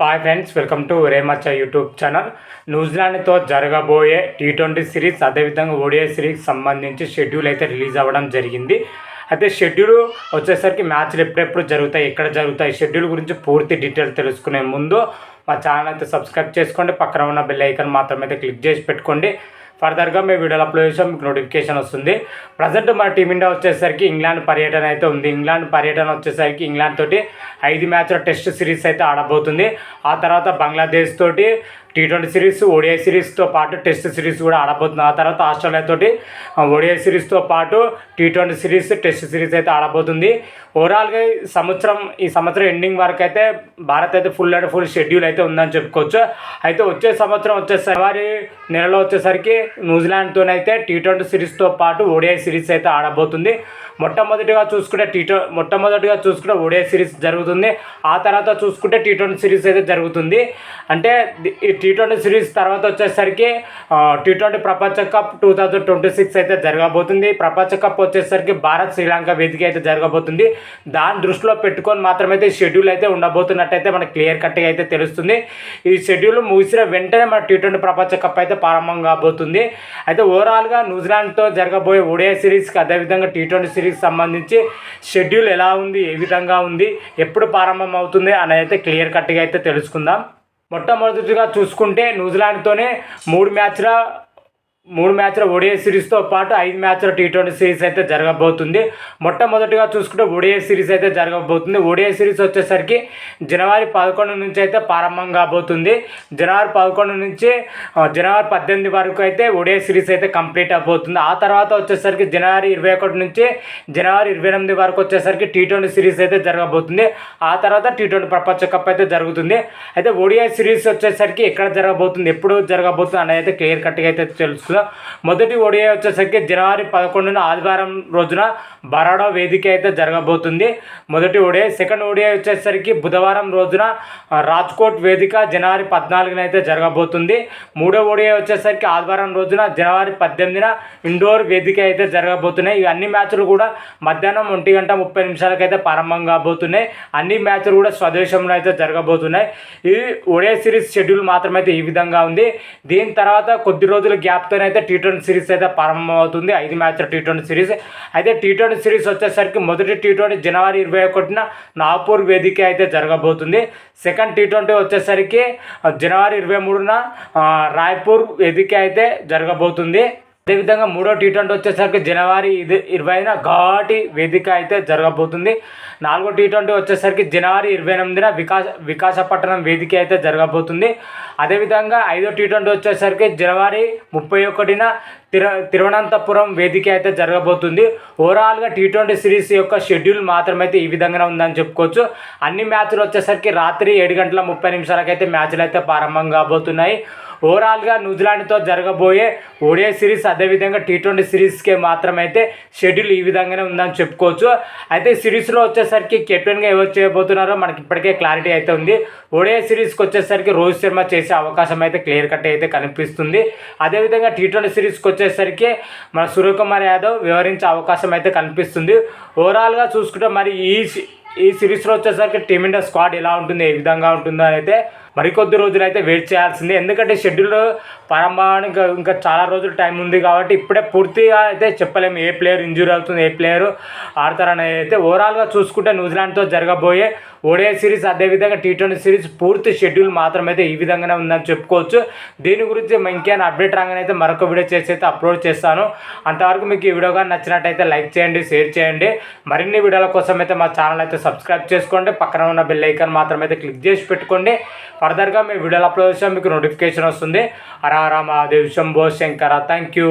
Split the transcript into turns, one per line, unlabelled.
Hi friends, welcome to రేమచ్చ YouTube channel. న్యూజిలాండ్తో జరగబోయే టీ20 సిరీస్ అదేవిధంగా ఓడిఐ సిరీస్ సంబంధించి షెడ్యూల్ అయితే రిలీజ్ అవ్వడం జరిగింది. అయితే షెడ్యూల్ వచ్చేసరికి మ్యాచ్లు ఎప్పుడెప్పుడు జరుగుతాయి, ఎక్కడ జరుగుతాయి, షెడ్యూల్ గురించి పూర్తి డీటెయిల్ తెలుసుకునే ముందు మా ఛానల్ అయితే సబ్స్క్రైబ్ చేసుకోండి. పక్కన ఉన్న బెల్ ఐకాన్ మాత్రమైతే క్లిక్ చేసి పెట్టుకోండి. ఫర్దర్గా మేము వీడియోలు అప్లోడ్ చేసాం, మీకు నోటిఫికేషన్ వస్తుంది. ప్రజెంట్ మన టీమిండియా వచ్చేసరికి ఇంగ్లాండ్ పర్యటన అయితే ఉంది. ఇంగ్లాండ్ పర్యటన వచ్చేసరికి ఇంగ్లాండ్ తోటి 5 మ్యాచ్ల టెస్ట్ సిరీస్ అయితే ఆడబోతుంది. ఆ తర్వాత బంగ్లాదేశ్ తోటి టీ20 సిరీస్, ఓడిఐ సిరీస్తో పాటు టెస్ట్ సిరీస్ కూడా ఆడబోతుంది. ఆ తర్వాత ఆస్ట్రేలియా తోటి ఓడిఐ సిరీస్తో పాటు టీ20 సిరీస్, టెస్ట్ సిరీస్ అయితే ఆడబోతుంది. ఓవరాల్గా ఈ సంవత్సరం ఎండింగ్ వరకు అయితే భారత్ అయితే ఫుల్ అండ్ ఫుల్ షెడ్యూల్ అయితే ఉందని చెప్పుకోవచ్చు. అయితే వచ్చే సంవత్సరం జనవరి నెలలో వచ్చేసరికి న్యూజిలాండ్తోనైతే టీ20 సిరీస్తో పాటు ఓడిఐ సిరీస్ అయితే ఆడబోతుంది. మొట్టమొదటిగా చూసుకుంటే ఓడిఐ సిరీస్ జరుగుతుంది. ఆ తర్వాత చూసుకుంటే టీ20 సిరీస్ అయితే జరుగుతుంది. అంటే ఈ టీ20 సిరీస్ తర్వాత వచ్చేసరికి టీ20 ప్రపంచ కప్ 2026 అయితే జరగబోతుంది. ప్రపంచ కప్ వచ్చేసరికి భారత్ శ్రీలంక వేదిక అయితే జరగబోతుంది. దాన్ని దృష్టిలో పెట్టుకొని మాత్రమైతే షెడ్యూల్ అయితే ఉండబోతున్నట్టయితే మనకు క్లియర్ కట్గా అయితే తెలుస్తుంది. ఈ షెడ్యూల్ ముగిసిన వెంటనే మన టీ20 ప్రపంచ కప్ అయితే ప్రారంభం కాబోతుంది. అయితే ఓవరాల్గా న్యూజిలాండ్తో జరగబోయే ఓడిఐ సిరీస్కి అదేవిధంగా టీ20 సిరీస్ సంబంధించి షెడ్యూల్ ఎలా ఉంది, ఏ విధంగా ఉంది, ఎప్పుడు ప్రారంభం అవుతుంది అనేది అయితే క్లియర్ కట్గా అయితే తెలుసుకుందాం. మొట్టమొదటిగా చూసుకుంటే న్యూజిలాండ్తోనే మూడు మ్యాచ్ల ఓడిఐ సిరీస్తో పాటు 5 మ్యాచ్ల టీ20 సిరీస్ అయితే జరగబోతుంది. మొట్టమొదటిగా చూసుకుంటే ఓడిఐ సిరీస్ అయితే జరగబోతుంది. ఓడిఐ సిరీస్ వచ్చేసరికి జనవరి 11 నుంచి అయితే ప్రారంభం కాబోతుంది. జనవరి 11 నుంచి జనవరి 18 వరకు అయితే ఓడిఐ సిరీస్ అయితే కంప్లీట్ అయిపోతుంది. ఆ తర్వాత వచ్చేసరికి జనవరి 21 నుంచి జనవరి 28 వరకు వచ్చేసరికి టీ20 సిరీస్ అయితే జరగబోతుంది. ఆ తర్వాత టీ20 ప్రపంచ కప్ అయితే జరుగుతుంది. అయితే ఓడిఐ సిరీస్ వచ్చేసరికి ఎక్కడ జరగబోతుంది, ఎప్పుడు జరగబోతుంది అనేది అయితే క్లియర్ కట్గా అయితే తెలుసు. మొదటి ఓడిఐ వచ్చేసరికి జనవరి 11 ఆదివారం రోజున బరోడా వేదిక అయితే జరగబోతుంది. మొదటి ఓడిఐ. సెకండ్ ఓడిఐ వచ్చేసరికి బుధవారం రోజున రాజ్కోట్ వేదిక జనవరి 14 అయితే జరగబోతుంది. మూడో ఓడిఐ వచ్చేసరికి ఆదివారం రోజున జనవరి 18 ఇండోర్ వేదిక అయితే జరగబోతున్నాయి. ఈ అన్ని మ్యాచ్లు కూడా మధ్యాహ్నం 1:30 అయితే ప్రారంభం కాబోతున్నాయి. అన్ని మ్యాచ్లు కూడా స్వదేశంలో అయితే జరగబోతున్నాయి. ఈ ఓడిఐ సిరీస్ షెడ్యూల్ మాత్రమైతే ఈ విధంగా ఉంది. దీని తర్వాత కొద్ది రోజుల గ్యాప్తో అయితే టీ20 సిరీస్ అయితే ప్రారంభం అవుతుంది. 5 మ్యాచ్ల టీ20 సిరీస్. అయితే టీ20 సిరీస్ వచ్చేసరికి మొదటి టీ20 జనవరి 21 నాగ్పూర్ వేదిక అయితే జరగబోతుంది. సెకండ్ టీ20 వచ్చేసరికి జనవరి 23 రాయ్పూర్ వేదిక అయితే జరగబోతుంది. అదేవిధంగా మూడో టీ20 వచ్చేసరికి జనవరి 20 గౌహటి వేదిక అయితే జరగబోతుంది. నాలుగో టీ20 వచ్చేసరికి జనవరి 28 వికాసపట్నం వేదిక అయితే జరగబోతుంది. అదేవిధంగా ఐదో టీ20 వచ్చేసరికి జనవరి 31 తిరువనంతపురం వేదిక అయితే జరగబోతుంది. ఓవరాల్గా టీ20 సిరీస్ యొక్క షెడ్యూల్ మాత్రమైతే ఈ విధంగా ఉందని చెప్పుకోవచ్చు. అన్ని మ్యాచ్లు వచ్చేసరికి రాత్రి 7:30 అయితే మ్యాచ్లు అయితే ప్రారంభం కాబోతున్నాయి. ఓవరాల్గా న్యూజిలాండ్తో జరగబోయే ఓడిఐ సిరీస్ అదేవిధంగా టీ20 సిరీస్కే మాత్రమైతే షెడ్యూల్ ఈ విధంగానే ఉందని చెప్పుకోవచ్చు. అయితే సిరీస్లో వచ్చేసరికి కెప్టెన్గా ఎవరు చేయబోతున్నారో మనకి ఇప్పటికే క్లారిటీ అయితే ఉంది. ఓడిఐ సిరీస్కి వచ్చేసరికి రోహిత్ శర్మ చేసే అవకాశం అయితే క్లియర్ కట్ అయితే కనిపిస్తుంది. అదేవిధంగా టీ20 సిరీస్కి వచ్చేసరికి మన సూర్యకుమార్ యాదవ్ వివరించే అవకాశం అయితే కనిపిస్తుంది. ఓవరాల్గా చూసుకుంటే మరి ఈ సిరీస్లో వచ్చేసరికి టీమిండియా స్క్వాడ్ ఎలా ఉంటుంది, ఏ విధంగా ఉంటుందో అయితే మరికొద్ది రోజులు అయితే వెయిట్ చేయాల్సిందే. ఎందుకంటే షెడ్యూల్ ప్రారంభానికి ఇంకా చాలా రోజులు టైం ఉంది కాబట్టి ఇప్పుడే పూర్తిగా అయితే చెప్పలేము ఏ ప్లేయర్ ఇంజూరీ అవుతుంది, ఏ ప్లేయర్ ఆడతారనేది. అయితే ఓవరాల్గా చూసుకుంటే న్యూజిలాండ్తో జరగబోయే ఓడిఐ సిరీస్ అదేవిధంగా టీ20 సిరీస్ పూర్తి షెడ్యూల్ మాత్రమైతే ఈ విధంగానే ఉందని చెప్పుకోవచ్చు. దీని గురించి ఇంకేమైనా అప్డేట్ రాగానే అయితే మరొక వీడియో చేసి అయితే అప్లోడ్ చేస్తాను. అంతవరకు మీకు ఈ వీడియో కానీ నచ్చినట్టయితే లైక్ చేయండి, షేర్ చేయండి. మరిన్ని వీడియోల కోసం అయితే మా ఛానల్ అయితే సబ్స్క్రైబ్ చేసుకోండి. పక్కన ఉన్న బెల్ ఐకాన్ మాత్రమైతే క్లిక్ చేసి పెట్టుకోండి. ఫర్దర్గా మేము వీడియోలు అప్లోడ్ చేసాం, మీకు నోటిఫికేషన్ వస్తుంది. హర హర మహాదేవ్ శంభో శంకర. Thank you.